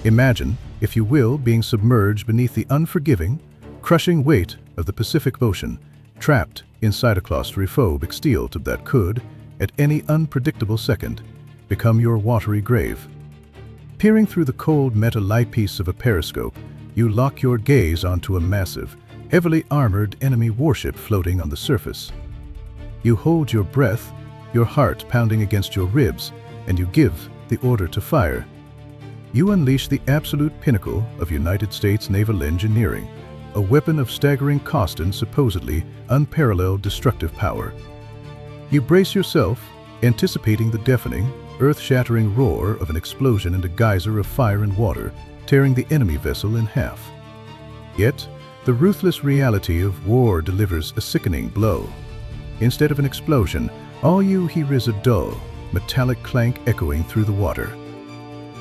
Imagine, if you will, being submerged beneath the unforgiving, crushing weight of the Pacific Ocean, trapped inside a claustrophobic steel tube that could, at any unpredictable second, become your watery grave. Peering through the cold metal eyepiece of a periscope, you lock your gaze onto a massive, heavily armored enemy warship floating on the surface. You hold your breath, your heart pounding against your ribs, and you give the order to fire. You unleash the absolute pinnacle of United States naval engineering, a weapon of staggering cost and supposedly unparalleled destructive power. You brace yourself, anticipating the deafening, earth-shattering roar of an explosion and a geyser of fire and water, tearing the enemy vessel in half. Yet, the ruthless reality of war delivers a sickening blow. Instead of an explosion, all you hear is a dull, metallic clank echoing through the water.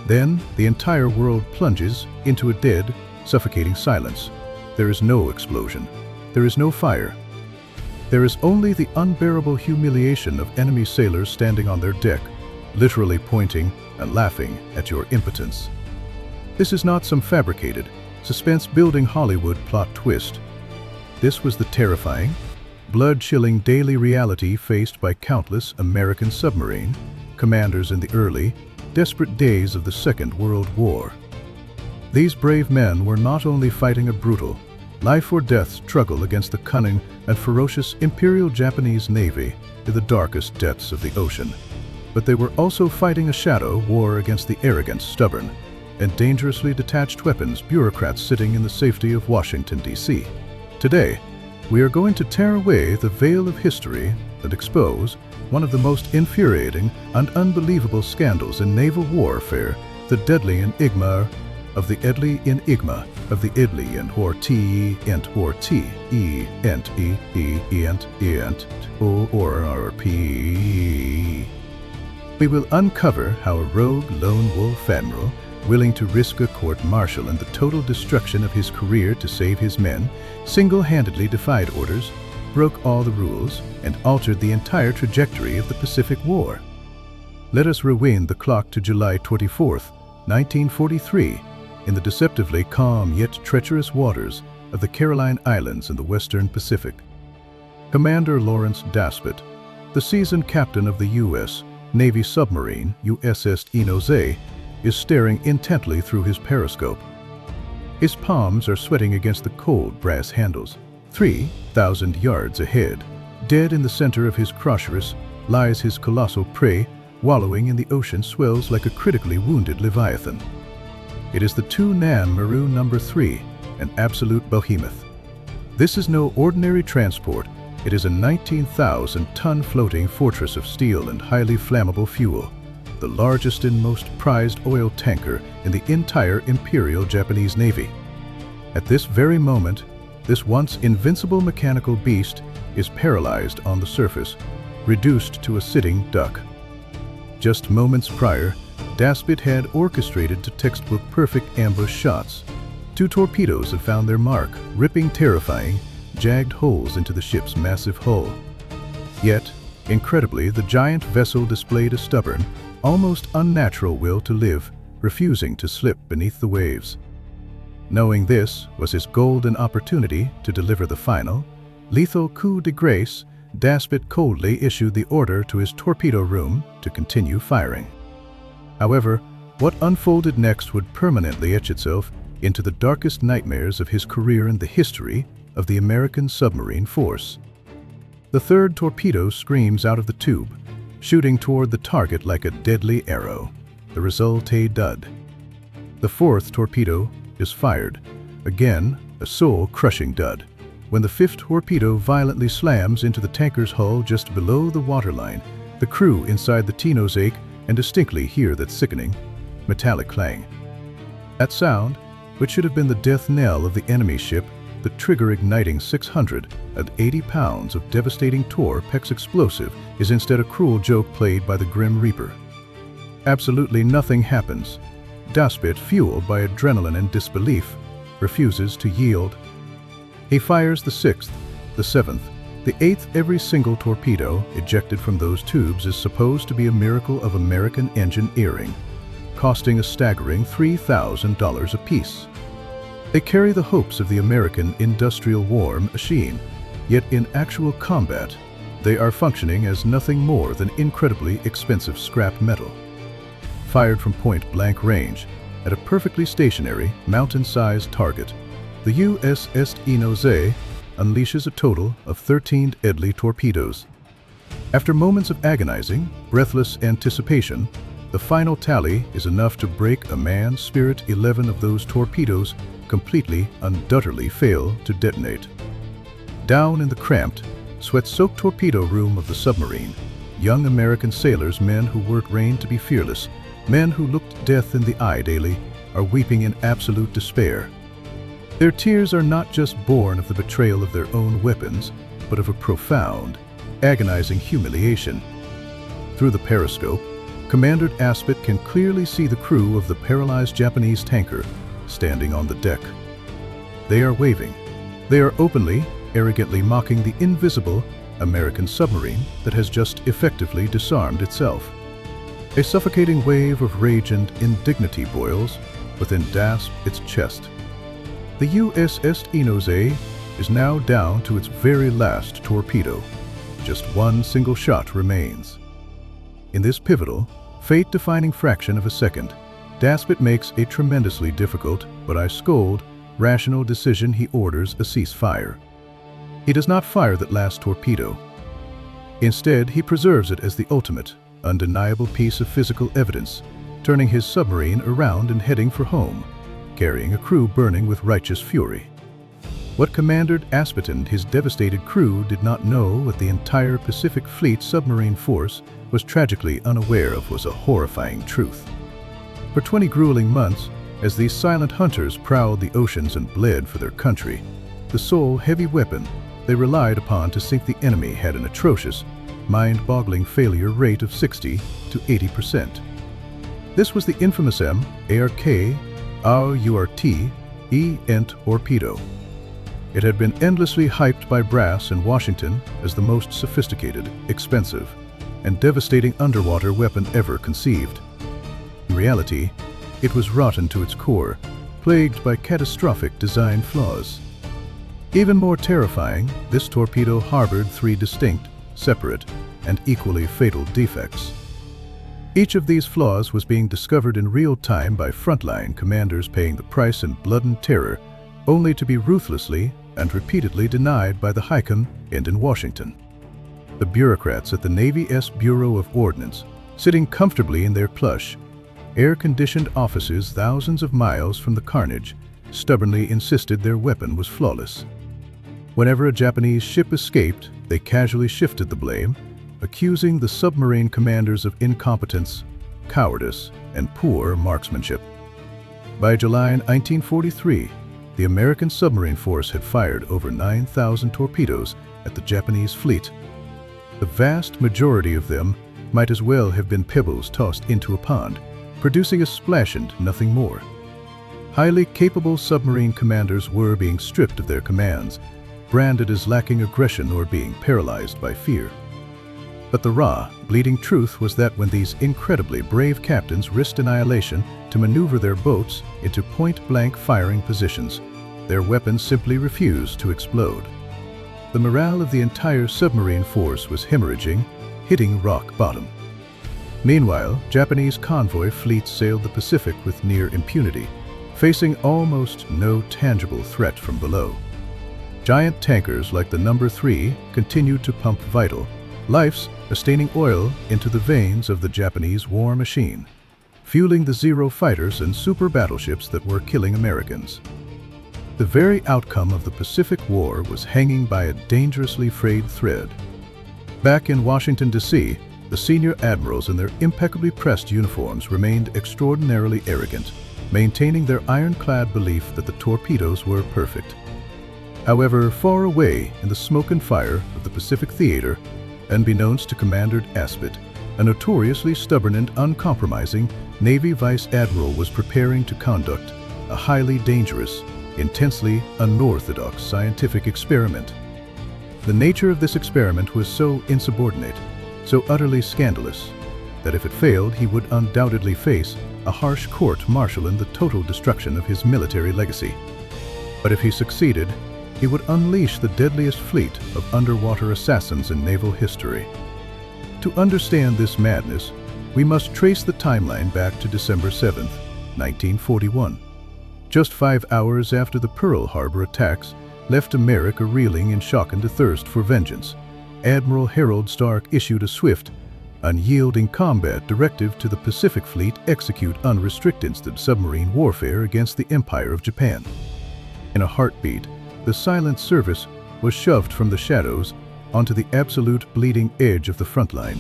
Then, the entire world plunges into a dead, suffocating silence. There is no explosion. There is no fire. There is only the unbearable humiliation of enemy sailors standing on their deck, literally pointing and laughing at your impotence. This is not some fabricated, suspense-building Hollywood plot twist. This was the terrifying, blood-chilling daily reality faced by countless American submarine commanders in the early, desperate days of the Second World War. These brave men were not only fighting a brutal, life-or-death struggle against the cunning and ferocious Imperial Japanese Navy in the darkest depths of the ocean, but they were also fighting a shadow war against the arrogant, stubborn, and dangerously detached weapons bureaucrats sitting in the safety of Washington, D.C. Today, we are going to tear away the veil of history and expose one of the most infuriating and unbelievable scandals in naval warfare, the deadly enigma of the Edley enigma of the Edley and or T and or T E and E E and O or P. We will uncover how a rogue lone wolf admiral, willing to risk a court-martial and the total destruction of his career to save his men, single-handedly defied orders, broke all the rules, and altered the entire trajectory of the Pacific War. Let us rewind the clock to July 24, 1943, in the deceptively calm yet treacherous waters of the Caroline Islands in the western Pacific. Commander Lawrence Daspit, the seasoned captain of the U.S. Navy submarine USS Tang, is staring intently through his periscope. His palms are sweating against the cold brass handles. 3,000 yards ahead, dead in the center of his crocherus, lies his colossal prey, wallowing in the ocean swells like a critically wounded leviathan. It is the Nam Maroon No. 3, an absolute behemoth. This is no ordinary transport. It is a 19,000-ton floating fortress of steel and highly flammable fuel, the largest and most prized oil tanker in the entire Imperial Japanese Navy. At this very moment, this once invincible mechanical beast is paralyzed on the surface, reduced to a sitting duck. Just moments prior, Daspit had orchestrated to textbook-perfect ambush shots. 2 torpedoes had found their mark, ripping terrifying, jagged holes into the ship's massive hull. Yet, incredibly, the giant vessel displayed a stubborn, almost unnatural will to live, refusing to slip beneath the waves. Knowing this was his golden opportunity to deliver the final, lethal coup de grace, Daspit coldly issued the order to his torpedo room to continue firing. However, what unfolded next would permanently etch itself into the darkest nightmares of his career in the history of the American submarine force. The 3rd torpedo screams out of the tube, shooting toward the target like a deadly arrow. The result a dud. The 4th torpedo is fired, again a soul-crushing dud, when the 5th torpedo violently slams into the tanker's hull just below the waterline. The crew inside the Tang's ache and distinctly hear that sickening, metallic clang. That sound, which should have been the death knell of the enemy ship, the trigger-igniting 680 pounds of devastating Torpex explosive, is instead a cruel joke played by the Grim Reaper. Absolutely nothing happens. Daspit, fueled by adrenaline and disbelief, refuses to yield. He fires the 6th, the 7th, the 8th. Every single torpedo ejected from those tubes is supposed to be a miracle of American engineering, costing a staggering $3,000 apiece. They carry the hopes of the American industrial war machine, yet in actual combat, they are functioning as nothing more than incredibly expensive scrap metal. Fired from point-blank range, at a perfectly stationary, mountain-sized target, the USS Tang unleashes a total of 13 deadly torpedoes. After moments of agonizing, breathless anticipation, the final tally is enough to break a man's spirit. 11 of those torpedoes completely, undoubtedly fail to detonate. Down in the cramped, sweat-soaked torpedo room of the submarine, young American sailors, men who were trained to be fearless, men who looked death in the eye daily, are weeping in absolute despair. Their tears are not just born of the betrayal of their own weapons, but of a profound, agonizing humiliation. Through the periscope, Commander Daspit can clearly see the crew of the paralyzed Japanese tanker standing on the deck. They are waving. They are openly, arrogantly mocking the invisible American submarine that has just effectively disarmed itself. A suffocating wave of rage and indignity boils within Daspit's chest. The USS Tang is now down to its very last torpedo. Just one single shot remains. In this pivotal, fate-defining fraction of a second, Daspit makes a tremendously difficult, but I scold, rational decision. He orders a ceasefire. He does not fire that last torpedo. Instead, he preserves it as the ultimate, undeniable piece of physical evidence, turning his submarine around and heading for home, carrying a crew burning with righteous fury. What Commander Daspit and his devastated crew did not know, what the entire Pacific Fleet submarine force was tragically unaware of, was a horrifying truth. For 20 grueling months, as these silent hunters prowled the oceans and bled for their country, the sole heavy weapon they relied upon to sink the enemy had an atrocious, mind-boggling failure rate of 60 to 80%. This was the infamous torpedo. It had been endlessly hyped by brass in Washington as the most sophisticated, expensive, and devastating underwater weapon ever conceived. In reality, it was rotten to its core, plagued by catastrophic design flaws. Even more terrifying, this torpedo harbored 3 distinct, separate, and equally fatal defects. Each of these flaws was being discovered in real time by frontline commanders, paying the price in blood and terror, only to be ruthlessly and repeatedly denied by the high command in Washington. The bureaucrats at the Navy's Bureau of Ordnance, sitting comfortably in their plush, air-conditioned offices thousands of miles from the carnage, stubbornly insisted their weapon was flawless. Whenever a Japanese ship escaped, they casually shifted the blame, accusing the submarine commanders of incompetence, cowardice, and poor marksmanship. By July 1943, the American submarine force had fired over 9,000 torpedoes at the Japanese fleet. The vast majority of them might as well have been pebbles tossed into a pond, producing a splash and nothing more. Highly capable submarine commanders were being stripped of their commands, branded as lacking aggression or being paralyzed by fear. But the raw, bleeding truth was that when these incredibly brave captains risked annihilation to maneuver their boats into point-blank firing positions, their weapons simply refused to explode. The morale of the entire submarine force was hemorrhaging, hitting rock bottom. Meanwhile, Japanese convoy fleets sailed the Pacific with near impunity, facing almost no tangible threat from below. Giant tankers like the No. 3 continued to pump vital, life-sustaining oil into the veins of the Japanese war machine, fueling the Zero fighters and super battleships that were killing Americans. The very outcome of the Pacific War was hanging by a dangerously frayed thread. Back in Washington, D.C., the senior admirals in their impeccably pressed uniforms remained extraordinarily arrogant, maintaining their ironclad belief that the torpedoes were perfect. However, far away in the smoke and fire of the Pacific Theater, unbeknownst to Commander Daspit, a notoriously stubborn and uncompromising Navy Vice Admiral was preparing to conduct a highly dangerous, intensely unorthodox scientific experiment. The nature of this experiment was so insubordinate, so utterly scandalous, that if it failed, he would undoubtedly face a harsh court-martial and the total destruction of his military legacy. But if he succeeded, he would unleash the deadliest fleet of underwater assassins in naval history. To understand this madness, we must trace the timeline back to December 7, 1941. Just 5 hours after the Pearl Harbor attacks left America reeling in shock and athirst for vengeance, Admiral Harold Stark issued a swift, unyielding combat directive to the Pacific Fleet execute unrestricted submarine warfare against the Empire of Japan. In a heartbeat, the silent service was shoved from the shadows onto the absolute bleeding edge of the front line.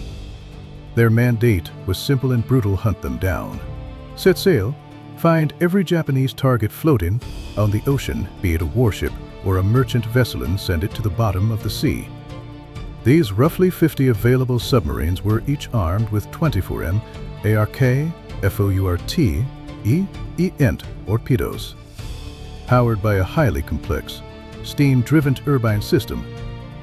Their mandate was simple and brutal: hunt them down. Set sail, find every Japanese target floating on the ocean, be it a warship or a merchant vessel, and send it to the bottom of the sea. These roughly 50 available submarines were each armed with 24M ARK, FOURT, ENT torpedoes. Powered by a highly complex, steam-driven turbine system,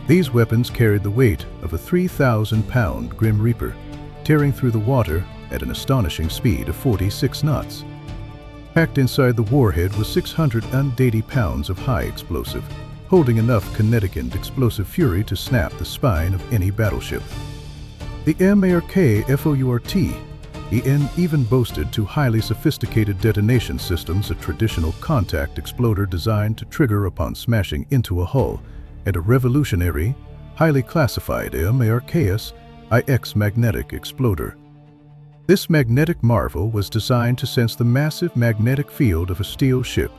these weapons carried the weight of a 3,000-pound Grim Reaper, tearing through the water at an astonishing speed of 46 knots. Packed inside the warhead was 680 pounds of high explosive, holding enough kinetic and explosive fury to snap the spine of any battleship. The MARK FOURT EN even boasted two highly sophisticated detonation systems: a traditional contact exploder designed to trigger upon smashing into a hull, and a revolutionary, highly classified MARKS IX magnetic exploder. This magnetic marvel was designed to sense the massive magnetic field of a steel ship,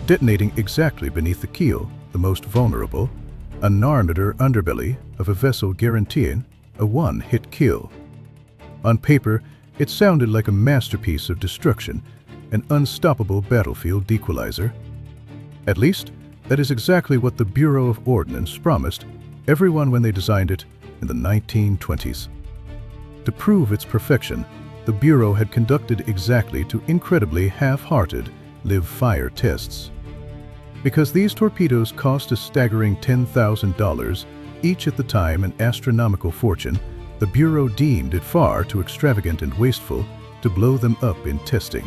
detonating exactly beneath the keel, the most vulnerable, unarmature underbelly of a vessel, guaranteeing a one-hit kill. On paper, it sounded like a masterpiece of destruction, an unstoppable battlefield equalizer. At least, that is exactly what the Bureau of Ordnance promised everyone when they designed it in the 1920s. To prove its perfection, the Bureau had conducted exactly two incredibly half-hearted live-fire tests. Because these torpedoes cost a staggering $10,000 each at the time, an astronomical fortune, the Bureau deemed it far too extravagant and wasteful to blow them up in testing.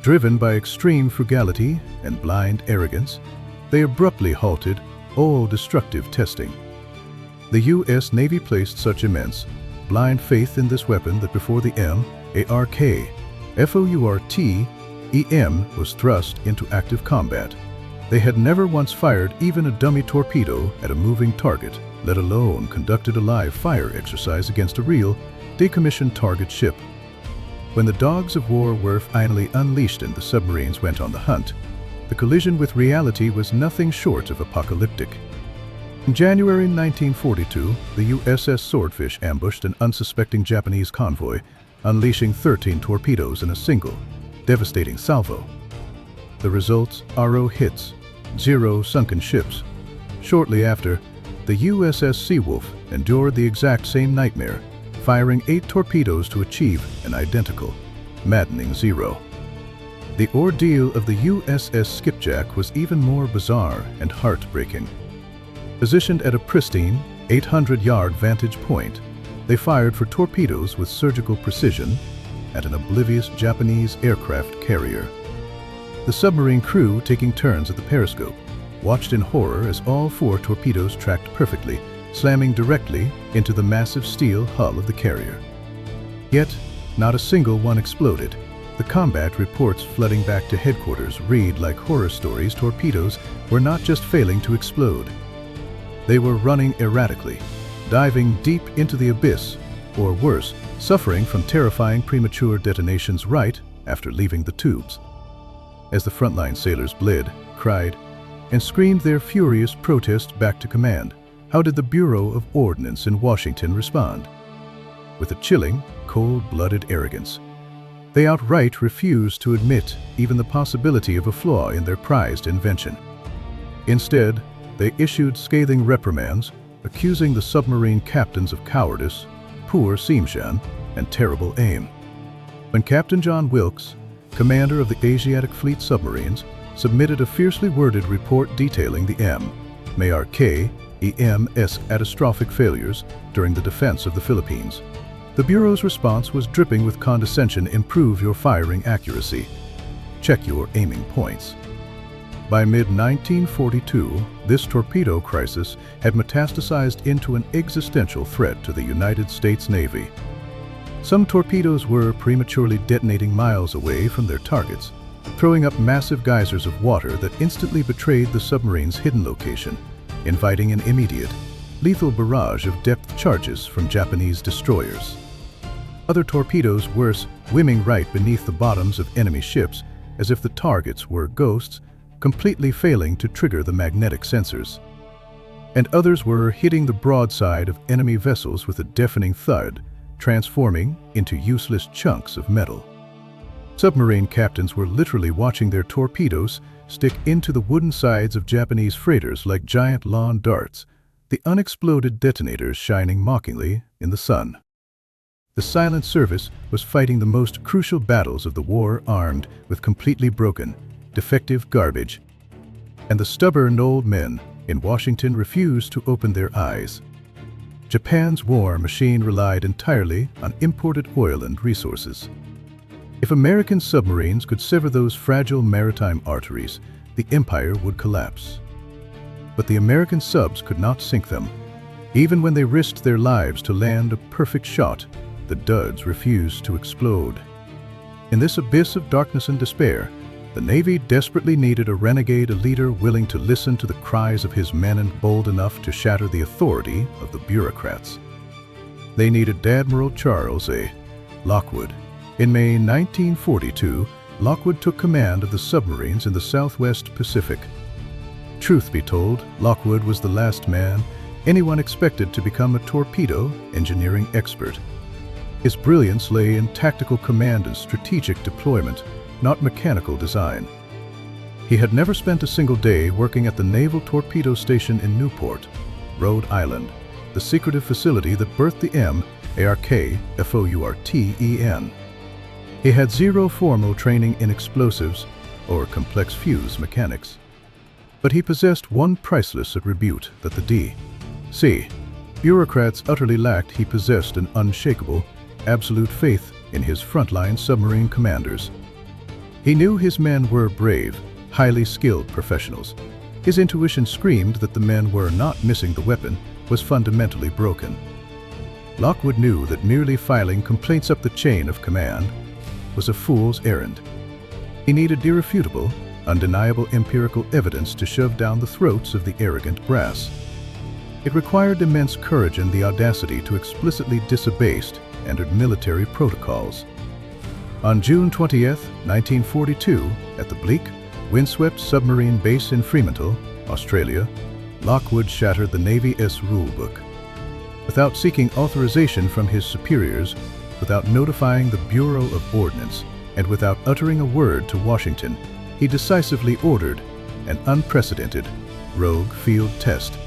Driven by extreme frugality and blind arrogance, they abruptly halted all destructive testing. The U.S. Navy placed such immense, blind faith in this weapon that before the MARK FOURT EM was thrust into active combat, they had never once fired even a dummy torpedo at a moving target, let alone conducted a live fire exercise against a real, decommissioned target ship. When the dogs of war were finally unleashed and the submarines went on the hunt, the collision with reality was nothing short of apocalyptic. In January 1942, the USS Swordfish ambushed an unsuspecting Japanese convoy, unleashing 13 torpedoes in a single, devastating salvo. The results: 0 hits, 0 sunken ships. Shortly after, the USS Seawolf endured the exact same nightmare, firing 8 torpedoes to achieve an identical, maddening 0. The ordeal of the USS Skipjack was even more bizarre and heartbreaking. Positioned at a pristine, 800-yard vantage point, they fired for torpedoes with surgical precision at an oblivious Japanese aircraft carrier. The submarine crew, taking turns at the periscope, watched in horror as all 4 torpedoes tracked perfectly, slamming directly into the massive steel hull of the carrier. Yet, not a single one exploded. The combat reports flooding back to headquarters read like horror stories. Torpedoes were not just failing to explode. They were running erratically, diving deep into the abyss, or worse, suffering from terrifying premature detonations right after leaving the tubes. As the frontline sailors bled, cried, and screamed their furious protest back to command, how did the Bureau of Ordnance in Washington respond? With a chilling, cold-blooded arrogance. They outright refused to admit even the possibility of a flaw in their prized invention. Instead, they issued scathing reprimands, accusing the submarine captains of cowardice, poor seamanship, and terrible aim. When Captain John Wilkes, commander of the Asiatic Fleet submarines, submitted a fiercely worded report detailing the MARK EM's catastrophic failures during the defense of the Philippines, The Bureau's response was dripping with condescension. Improve your firing accuracy. Check your aiming points. By mid-1942, this torpedo crisis had metastasized into an existential threat to the United States Navy. Some torpedoes were prematurely detonating miles away from their targets, throwing up massive geysers of water that instantly betrayed the submarine's hidden location, inviting an immediate, lethal barrage of depth charges from Japanese destroyers. Other torpedoes, worse, whimming right beneath the bottoms of enemy ships as if the targets were ghosts, completely failing to trigger the magnetic sensors. And others were hitting the broadside of enemy vessels with a deafening thud, transforming into useless chunks of metal. Submarine captains were literally watching their torpedoes stick into the wooden sides of Japanese freighters like giant lawn darts, the unexploded detonators shining mockingly in the sun. The silent service was fighting the most crucial battles of the war, armed with completely broken, defective garbage, and the stubborn old men in Washington refused to open their eyes. Japan's war machine relied entirely on imported oil and resources. If American submarines could sever those fragile maritime arteries, the empire would collapse. But the American subs could not sink them. Even when they risked their lives to land a perfect shot, the duds refused to explode. In this abyss of darkness and despair, the Navy desperately needed a renegade, a leader willing to listen to the cries of his men and bold enough to shatter the authority of the bureaucrats. They needed Admiral Charles A. Lockwood. In May 1942, Lockwood took command of the submarines in the Southwest Pacific. Truth be told, Lockwood was the last man anyone expected to become a torpedo engineering expert. His brilliance lay in tactical command and strategic deployment, not mechanical design. He had never spent a single day working at the Naval Torpedo Station in Newport, Rhode Island, the secretive facility that birthed the MARKFOURTEN. He had zero formal training in explosives or complex fuse mechanics. But he possessed one priceless attribute that the D.C. bureaucrats utterly lacked. He possessed an unshakable, absolute faith in his frontline submarine commanders. He knew his men were brave, highly skilled professionals. His intuition screamed that the men were not missing. The weapon was fundamentally broken. Lockwood knew that merely filing complaints up the chain of command was a fool's errand. He needed irrefutable, undeniable empirical evidence to shove down the throats of the arrogant brass. It required immense courage and the audacity to explicitly disobey standard military protocols. On June 20, 1942, at the bleak, windswept submarine base in Fremantle, Australia, Lockwood shattered the Navy's rulebook. Without seeking authorization from his superiors, without notifying the Bureau of Ordnance, and without uttering a word to Washington, he decisively ordered an unprecedented rogue field test.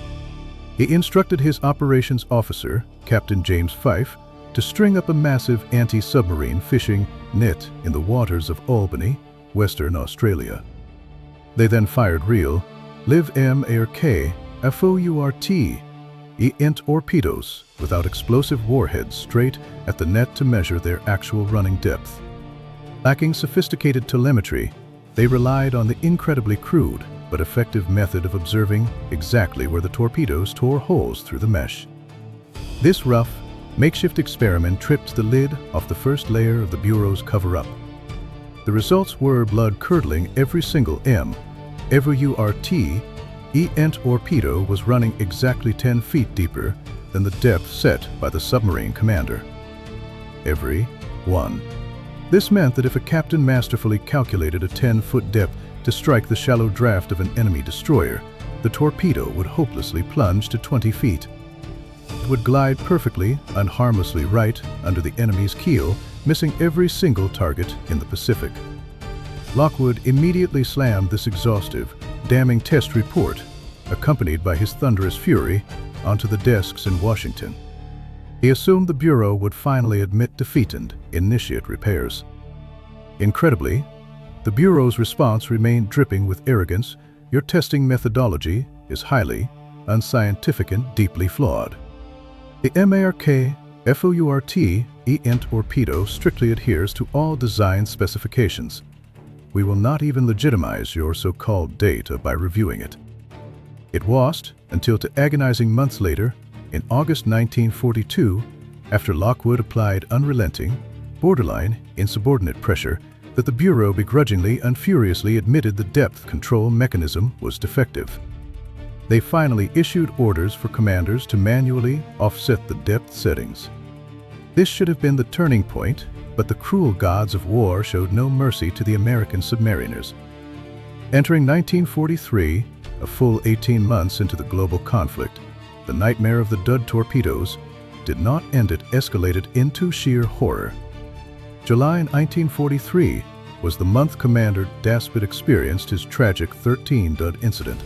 He instructed his operations officer, Captain James Fife, to string up a massive anti-submarine fishing net in the waters of Albany, Western Australia. They then fired real, live MARKFOURTEN torpedoes without explosive warheads straight at the net to measure their actual running depth. Lacking sophisticated telemetry, they relied on the incredibly crude but effective method of observing exactly where the torpedoes tore holes through the mesh. This rough, makeshift experiment tripped the lid off the first layer of the Bureau's cover-up. The results were blood-curdling. Every single MARKFOURTEN torpedo was running exactly 10 feet deeper than the depth set by the submarine commander. Every one. This meant that if a captain masterfully calculated a 10-foot depth to strike the shallow draft of an enemy destroyer, the torpedo would hopelessly plunge to 20 feet. It would glide perfectly and harmlessly right under the enemy's keel, missing every single target in the Pacific. Lockwood immediately slammed this exhaustive, damning test report, accompanied by his thunderous fury, onto the desks in Washington. He assumed the Bureau would finally admit defeat and initiate repairs. Incredibly, the Bureau's response remained dripping with arrogance. Your testing methodology is highly unscientific and deeply flawed. The MARKFOURTEN WWII torpedo strictly adheres to all design specifications. We will not even legitimize your so-called data by reviewing it. It wasn't until to agonizing months later, in August 1942, after Lockwood applied unrelenting, borderline, insubordinate pressure, that the Bureau begrudgingly and furiously admitted the depth control mechanism was defective. They finally issued orders for commanders to manually offset the depth settings. This should have been the turning point, but the cruel gods of war showed no mercy to the American submariners. Entering 1943, a full 18 months into the global conflict, the nightmare of the dud torpedoes did not end. It escalated into sheer horror. July 1943 was the month Commander Daspit experienced his tragic 13 dud incident.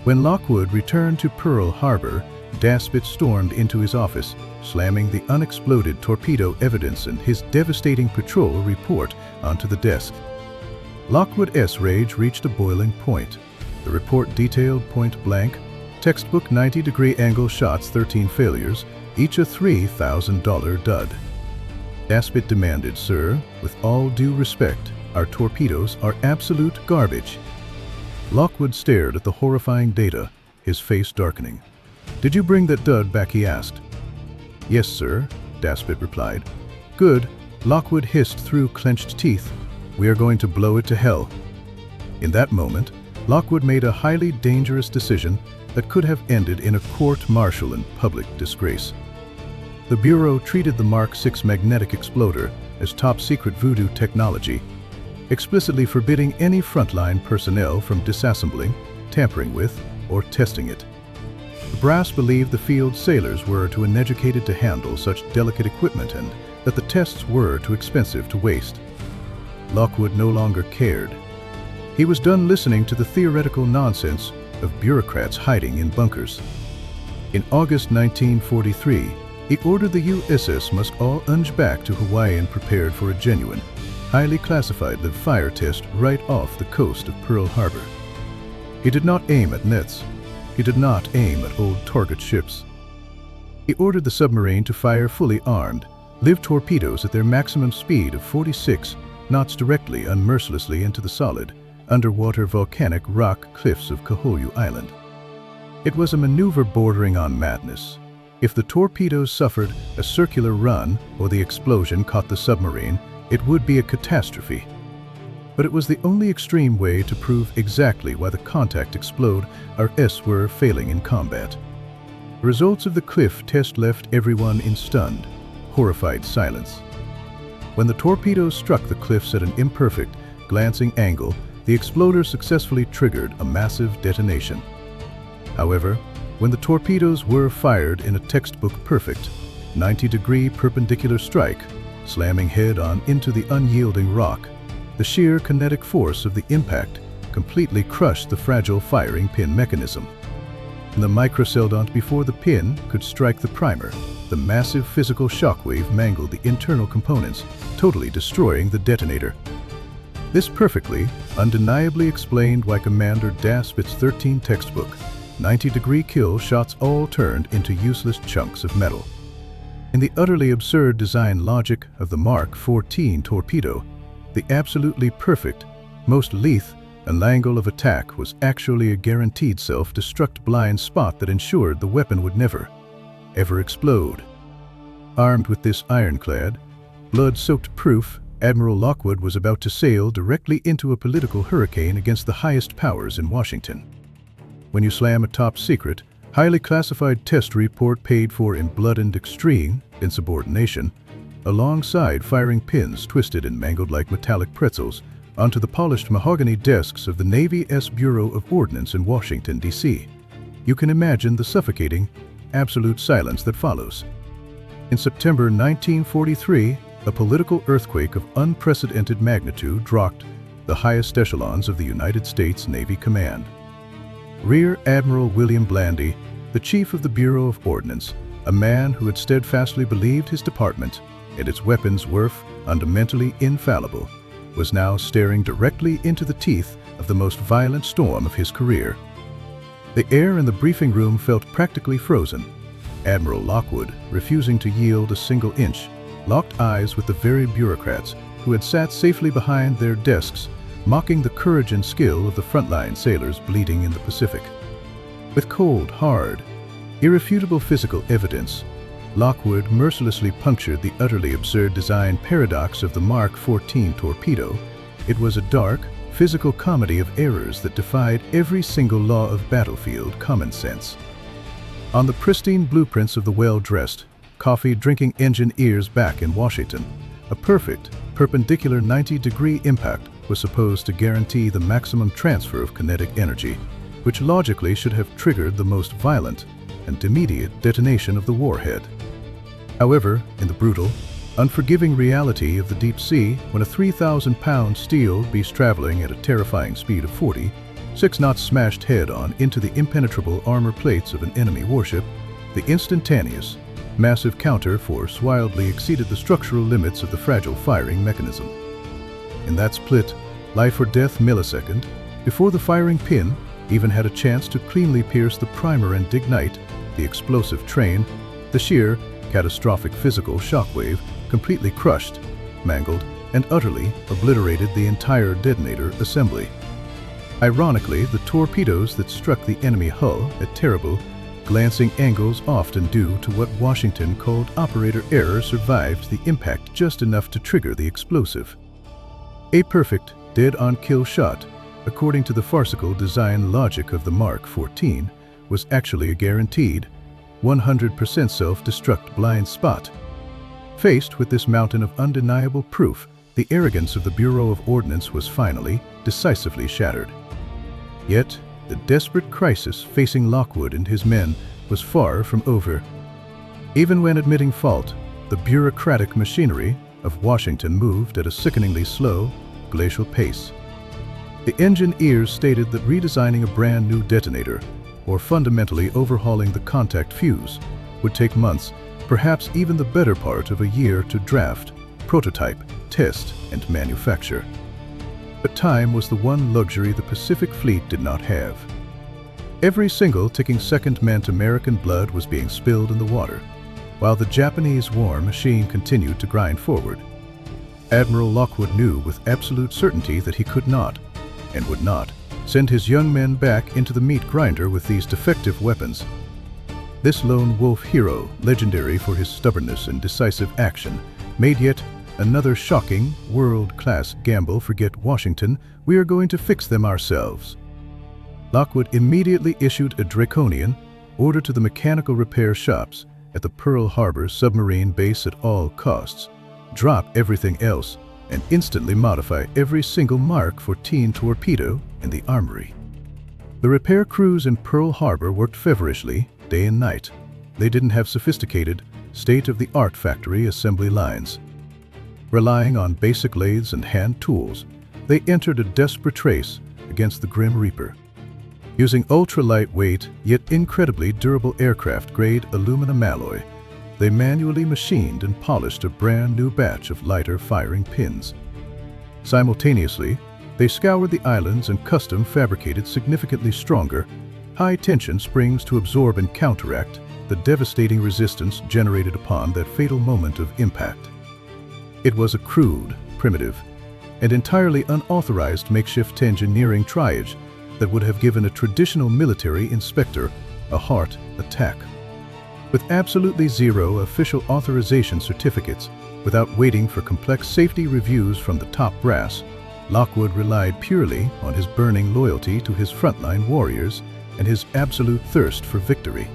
When Lockwood returned to Pearl Harbor, Daspit stormed into his office, slamming the unexploded torpedo evidence and his devastating patrol report onto the desk. Lockwood's rage reached a boiling point. The report detailed point-blank, textbook 90-degree angle shots, 13 failures, each a $3,000 dud. Daspit demanded, "Sir, with all due respect, our torpedoes are absolute garbage." Lockwood stared at the horrifying data, his face darkening. "Did you bring that dud back?" he asked. "Yes, sir," Daspit replied. "Good," Lockwood hissed through clenched teeth. "We are going to blow it to hell." In that moment, Lockwood made a highly dangerous decision that could have ended in a court-martial and public disgrace. The Bureau treated the Mark VI magnetic exploder as top-secret voodoo technology, explicitly forbidding any frontline personnel from disassembling, tampering with, or testing it. The brass believed the field sailors were too uneducated to handle such delicate equipment and that the tests were too expensive to waste. Lockwood no longer cared. He was done listening to the theoretical nonsense of bureaucrats hiding in bunkers. In August 1943, he ordered the USS must all unge back to Hawaii and prepared for a genuine, highly classified live fire test right off the coast of Pearl Harbor. He did not aim at nets. He did not aim at old target ships. He ordered the submarine to fire fully armed, live torpedoes at their maximum speed of 46 knots directly and mercilessly into the solid, underwater volcanic rock cliffs of Kahoyu Island. It was a maneuver bordering on madness. If the torpedoes suffered a circular run or the explosion caught the submarine, it would be a catastrophe. But it was the only extreme way to prove exactly why the contact explode or S were failing in combat. The results of the cliff test left everyone in stunned, horrified silence. When the torpedoes struck the cliffs at an imperfect, glancing angle, the exploder successfully triggered a massive detonation. However, when the torpedoes were fired in a textbook perfect, 90-degree perpendicular strike, slamming head-on into the unyielding rock, the sheer kinetic force of the impact completely crushed the fragile firing pin mechanism. In the microsecond before the pin could strike the primer, the massive physical shockwave mangled the internal components, totally destroying the detonator. This perfectly, undeniably explained why Commander Daspit's 13 textbook 90-degree kill shots all turned into useless chunks of metal. In the utterly absurd design logic of the Mark XIV torpedo, the absolutely perfect, most lethal angle of attack was actually a guaranteed self-destruct blind spot that ensured the weapon would never, ever explode. Armed with this ironclad, blood-soaked proof, Admiral Lockwood was about to sail directly into a political hurricane against the highest powers in Washington. When you slam a top-secret, highly classified test report paid for in blood and extreme insubordination, alongside firing pins twisted and mangled like metallic pretzels, onto the polished mahogany desks of the Navy's Bureau of Ordnance in Washington, D.C., you can imagine the suffocating, absolute silence that follows. In September 1943, a political earthquake of unprecedented magnitude rocked the highest echelons of the United States Navy Command. Rear Admiral William Blandy, the chief of the Bureau of Ordnance, a man who had steadfastly believed his department and its weapons were fundamentally infallible, was now staring directly into the teeth of the most violent storm of his career. The air in the briefing room felt practically frozen. Admiral Lockwood, refusing to yield a single inch, locked eyes with the very bureaucrats who had sat safely behind their desks, mocking the courage and skill of the frontline sailors bleeding in the Pacific. With cold, hard, irrefutable physical evidence, Lockwood mercilessly punctured the utterly absurd design paradox of the Mark 14 torpedo. It was a dark, physical comedy of errors that defied every single law of battlefield common sense. On the pristine blueprints of the well-dressed, coffee-drinking engineers back in Washington, a perfect, perpendicular 90-degree impact was supposed to guarantee the maximum transfer of kinetic energy, which logically should have triggered the most violent and immediate detonation of the warhead. However, in the brutal, unforgiving reality of the deep sea, when a 3,000-pound steel beast traveling at a terrifying speed of 6 knots smashed head-on into the impenetrable armor plates of an enemy warship, the instantaneous, massive counter force wildly exceeded the structural limits of the fragile firing mechanism. In that split, life-or-death millisecond, before the firing pin even had a chance to cleanly pierce the primer and ignite the explosive train, the sheer, catastrophic physical shockwave completely crushed, mangled, and utterly obliterated the entire detonator assembly. Ironically, the torpedoes that struck the enemy hull at terrible, glancing angles often due to what Washington called operator error survived the impact just enough to trigger the explosive. A perfect, dead-on kill shot, according to the farcical design logic of the Mark 14, was actually a guaranteed 100% self-destruct blind spot. Faced with this mountain of undeniable proof, the arrogance of the Bureau of Ordnance was finally, decisively shattered. Yet, the desperate crisis facing Lockwood and his men was far from over. Even when admitting fault, the bureaucratic machinery of Washington moved at a sickeningly slow, glacial pace. The engineers stated that redesigning a brand new detonator, or fundamentally overhauling the contact fuse, would take months, perhaps even the better part of a year to draft, prototype, test, and manufacture. But time was the one luxury the Pacific Fleet did not have. Every single ticking second meant American blood was being spilled in the water, while the Japanese war machine continued to grind forward. Admiral Lockwood knew with absolute certainty that he could not, and would not, send his young men back into the meat grinder with these defective weapons. This lone wolf hero, legendary for his stubbornness and decisive action, made yet another shocking, world-class gamble. Forget Washington, we are going to fix them ourselves. Lockwood immediately issued a draconian order to the mechanical repair shops at the Pearl Harbor submarine base at all costs, drop everything else, and instantly modify every single Mark 14 torpedo in the armory. The repair crews in Pearl Harbor worked feverishly, day and night. They didn't have sophisticated, state-of-the-art factory assembly lines. Relying on basic lathes and hand tools, they entered a desperate race against the Grim Reaper. Using ultra-lightweight, yet incredibly durable aircraft-grade aluminum alloy, they manually machined and polished a brand new batch of lighter firing pins. Simultaneously, they scoured the islands and custom-fabricated significantly stronger, high-tension springs to absorb and counteract the devastating resistance generated upon that fatal moment of impact. It was a crude, primitive, and entirely unauthorized makeshift engineering triage that would have given a traditional military inspector a heart attack. With absolutely zero official authorization certificates, without waiting for complex safety reviews from the top brass, Lockwood relied purely on his burning loyalty to his frontline warriors and his absolute thirst for victory.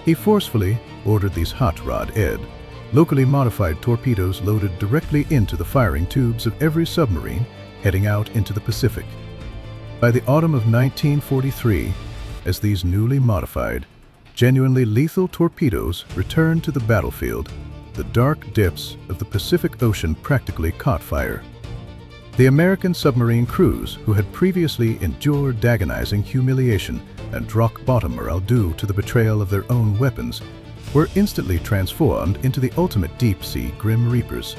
He forcefully ordered these hot rod Ed, locally modified torpedoes loaded directly into the firing tubes of every submarine heading out into the Pacific. By the autumn of 1943, as these newly modified, genuinely lethal torpedoes returned to the battlefield, the dark depths of the Pacific Ocean practically caught fire. The American submarine crews, who had previously endured agonizing humiliation and rock-bottom morale due to the betrayal of their own weapons, were instantly transformed into the ultimate deep-sea Grim Reapers.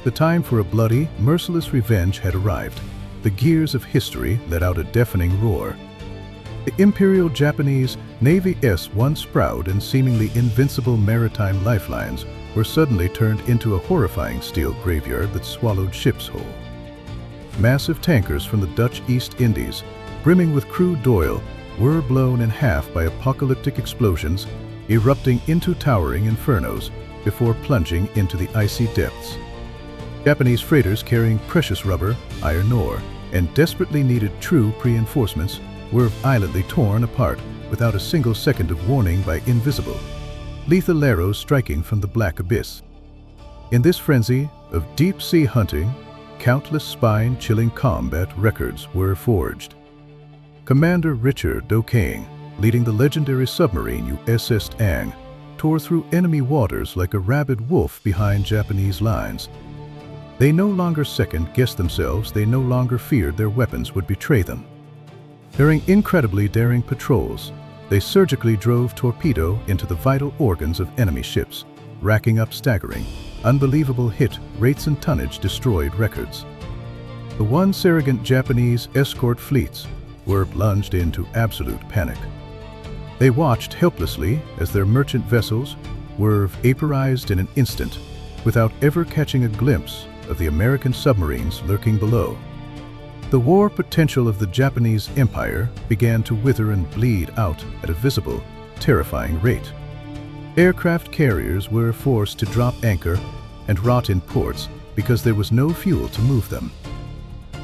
The time for a bloody, merciless revenge had arrived. The gears of history let out a deafening roar. The Imperial Japanese Navy's once proud and seemingly invincible maritime lifelines were suddenly turned into a horrifying steel graveyard that swallowed ships whole. Massive tankers from the Dutch East Indies, brimming with crude oil, were blown in half by apocalyptic explosions, erupting into towering infernos before plunging into the icy depths. Japanese freighters carrying precious rubber, iron ore, and desperately needed true reinforcements were violently torn apart without a single second of warning by invisible, lethal arrows striking from the black abyss. In this frenzy of deep-sea hunting, countless spine-chilling combat records were forged. Commander Richard O'Kane, leading the legendary submarine USS Tang, tore through enemy waters like a rabid wolf behind Japanese lines. They no longer second-guessed themselves, they no longer feared their weapons would betray them. During incredibly daring patrols, they surgically drove torpedo into the vital organs of enemy ships, racking up staggering, unbelievable hit rates and tonnage destroyed records. The once arrogant Japanese escort fleets were plunged into absolute panic. They watched helplessly as their merchant vessels were vaporized in an instant, without ever catching a glimpse of the American submarines lurking below. The war potential of the Japanese Empire began to wither and bleed out at a visible, terrifying rate. Aircraft carriers were forced to drop anchor and rot in ports because there was no fuel to move them.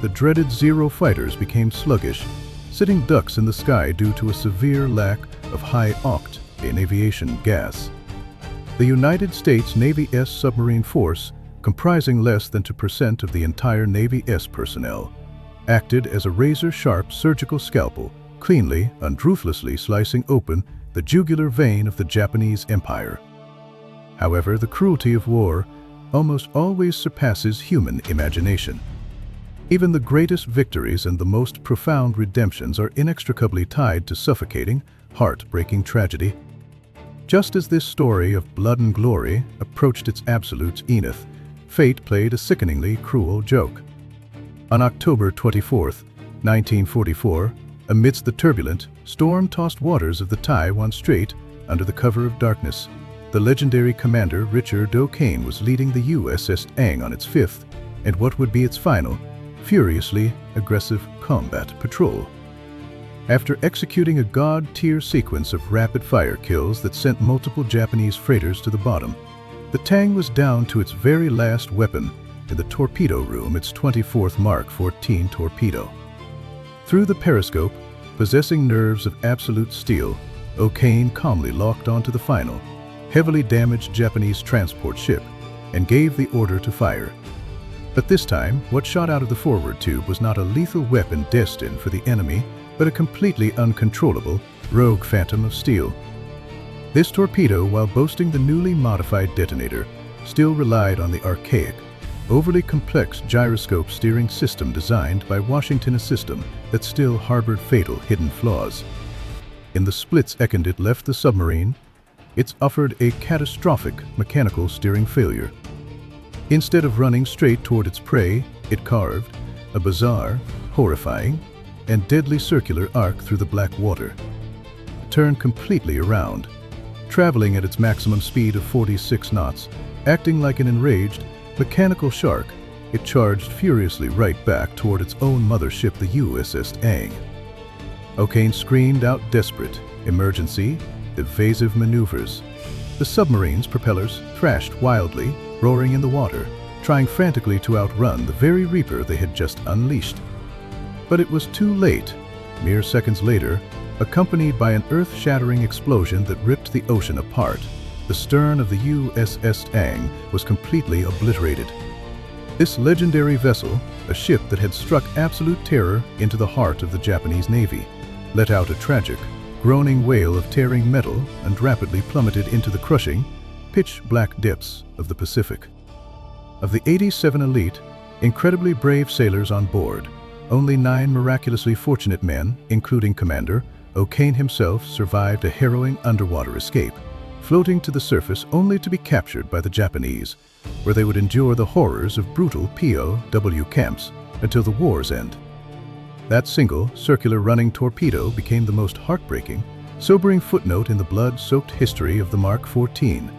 The dreaded Zero fighters became sluggish, sitting ducks in the sky due to a severe lack of high-octane aviation gas. The United States Navy's submarine force, comprising less than 2% of the entire Navy's personnel, acted as a razor-sharp surgical scalpel, cleanly and ruthlessly slicing open the jugular vein of the Japanese Empire. However, the cruelty of war almost always surpasses human imagination. Even the greatest victories and the most profound redemptions are inextricably tied to suffocating, heart-breaking tragedy. Just as this story of blood and glory approached its absolute zenith, fate played a sickeningly cruel joke. On October 24, 1944, amidst the turbulent, storm-tossed waters of the Taiwan Strait, under the cover of darkness, the legendary Commander Richard O'Kane was leading the USS Tang on its fifth, and what would be its final, furiously aggressive combat patrol. After executing a god-tier sequence of rapid-fire kills that sent multiple Japanese freighters to the bottom, the Tang was down to its very last weapon in the torpedo room, its 24th Mark 14 torpedo. Through the periscope, possessing nerves of absolute steel, O'Kane calmly locked onto the final, heavily damaged Japanese transport ship and gave the order to fire. But this time, what shot out of the forward tube was not a lethal weapon destined for the enemy, but a completely uncontrollable, rogue phantom of steel. This torpedo, while boasting the newly modified detonator, still relied on the archaic, overly complex gyroscope steering system designed by Washington, a system that still harbored fatal hidden flaws. In the split-second it left the submarine, it offered a catastrophic mechanical steering failure. Instead of running straight toward its prey, it carved a bizarre, horrifying, and deadly circular arc through the black water. It turned completely around, traveling at its maximum speed of 46 knots, acting like an enraged, mechanical shark. It charged furiously right back toward its own mothership, the USS Tang. O'Kane screamed out desperate, emergency, evasive maneuvers. The submarine's propellers thrashed wildly, roaring in the water, trying frantically to outrun the very reaper they had just unleashed. But it was too late. Mere seconds later, accompanied by an earth-shattering explosion that ripped the ocean apart, the stern of the USS Tang was completely obliterated. This legendary vessel, a ship that had struck absolute terror into the heart of the Japanese Navy, let out a tragic, groaning wail of tearing metal and rapidly plummeted into the crushing, pitch-black depths of the Pacific. Of the 87 elite, incredibly brave sailors on board, only 9 miraculously fortunate men, including Commander O'Kane himself, survived a harrowing underwater escape, floating to the surface only to be captured by the Japanese, where they would endure the horrors of brutal POW camps until the war's end. That single, circular running torpedo became the most heartbreaking, sobering footnote in the blood-soaked history of the Mark 14.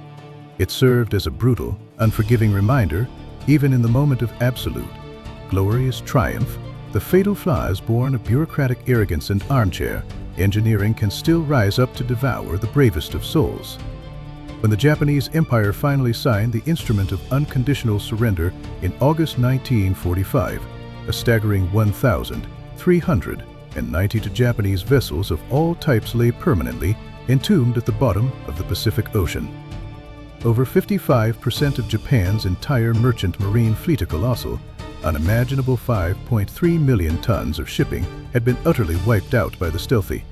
It served as a brutal, unforgiving reminder, even in the moment of absolute, glorious triumph, the fatal flaws born of bureaucratic arrogance and armchair engineering can still rise up to devour the bravest of souls. When the Japanese Empire finally signed the Instrument of Unconditional Surrender in August 1945, a staggering 1,392 Japanese vessels of all types lay permanently entombed at the bottom of the Pacific Ocean. Over 55% of Japan's entire merchant marine fleet, a colossal, unimaginable 5.3 million tons of shipping, had been utterly wiped out by the stealthy,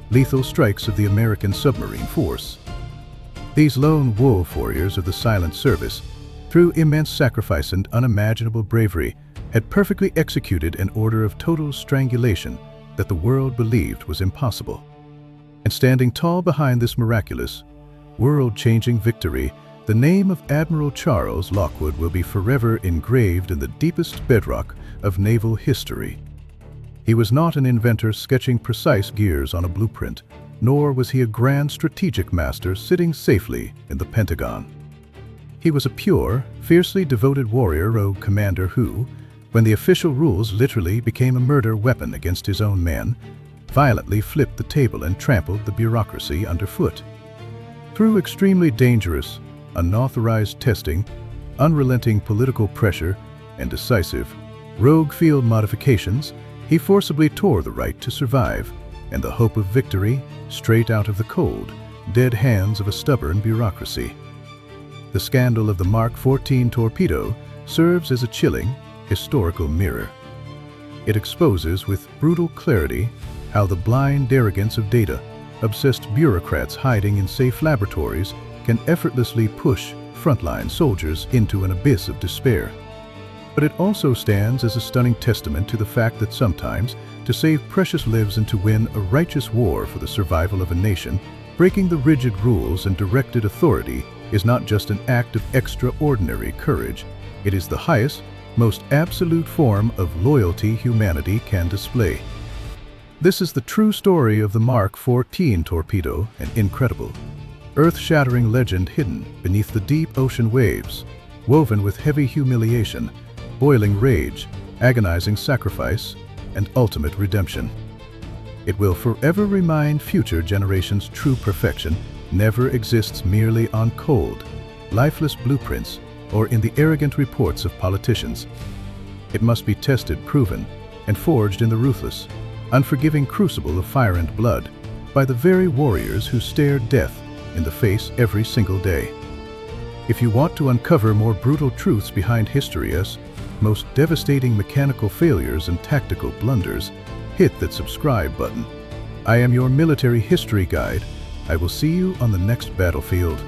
lethal strikes of the American submarine force. These lone wolf warriors of the silent service, through immense sacrifice and unimaginable bravery, had perfectly executed an order of total strangulation that the world believed was impossible. And standing tall behind this miraculous, world-changing victory, the name of Admiral Charles Lockwood will be forever engraved in the deepest bedrock of naval history. He was not an inventor sketching precise gears on a blueprint, nor was he a grand strategic master sitting safely in the Pentagon. He was a pure, fiercely devoted warrior rogue commander who, when the official rules literally became a murder weapon against his own men, violently flipped the table and trampled the bureaucracy underfoot. Through extremely dangerous, unauthorized testing, unrelenting political pressure, and decisive, rogue field modifications, he forcibly tore the right to survive and the hope of victory straight out of the cold, dead hands of a stubborn bureaucracy. The scandal of the Mark 14 torpedo serves as a chilling, historical mirror. It exposes with brutal clarity how the blind arrogance of data-obsessed bureaucrats hiding in safe laboratories can effortlessly push frontline soldiers into an abyss of despair. But it also stands as a stunning testament to the fact that sometimes, to save precious lives and to win a righteous war for the survival of a nation, breaking the rigid rules and directed authority is not just an act of extraordinary courage. It is the highest, most absolute form of loyalty humanity can display. This is the true story of the Mark 14 torpedo, an incredible, earth-shattering legend hidden beneath the deep ocean waves, woven with heavy humiliation, boiling rage, agonizing sacrifice, and ultimate redemption. It will forever remind future generations true perfection never exists merely on cold, lifeless blueprints or in the arrogant reports of politicians. It must be tested, proven, and forged in the ruthless, unforgiving crucible of fire and blood by the very warriors who stare death in the face every single day. If you want to uncover more brutal truths behind history's most devastating mechanical failures and tactical blunders, hit that subscribe button. I am your military history guide. I will see you on the next battlefield.